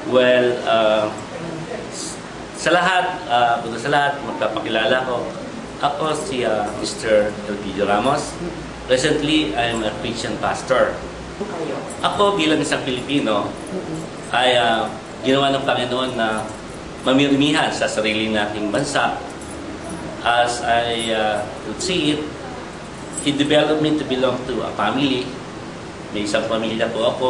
Well, sa lahat, magpapakilala ko. Ako si Mr. Elpidio Ramos. Presently, I'm a Christian pastor. Ako bilang isang Pilipino ay ginawa ng Panginoon na mamirmihan sa sarili nating bansa. As I would see it, He developed me to belong to a family. May isang pamilya po ako.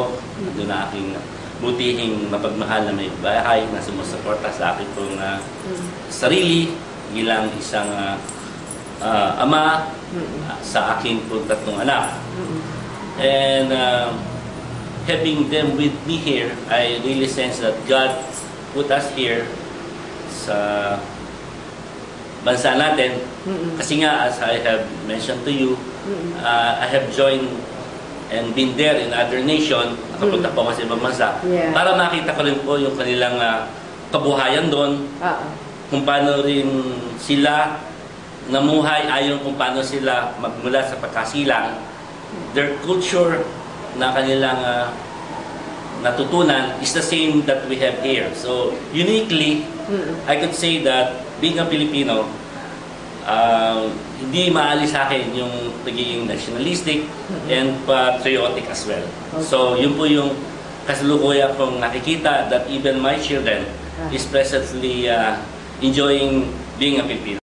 Doon na aking butihing mapagmahal na may bahay na sumusuporta sa akin pong sarili bilang isang ama sa aking pong tatlong anak. And having them with me here, I really sense that God put us here sa bansa natin. Kasi nga, as I have mentioned to you, I have joined and been there in other nation. Nakapunta po ako sa ibang bansa. Para makita ko rin po yung kanilang kabuhayan doon. Kung paano rin sila namuhay, ayon kung paano sila magmula sa pagkasilang. Their culture na kanilang natutunan is the same that we have here. So, uniquely, I could say that being a Filipino, hindi maalis sa akin yung pagiging nationalistic and patriotic as well. So, yun po yung kasalukuyan kong nakikita that even my children is presently enjoying being a Filipino.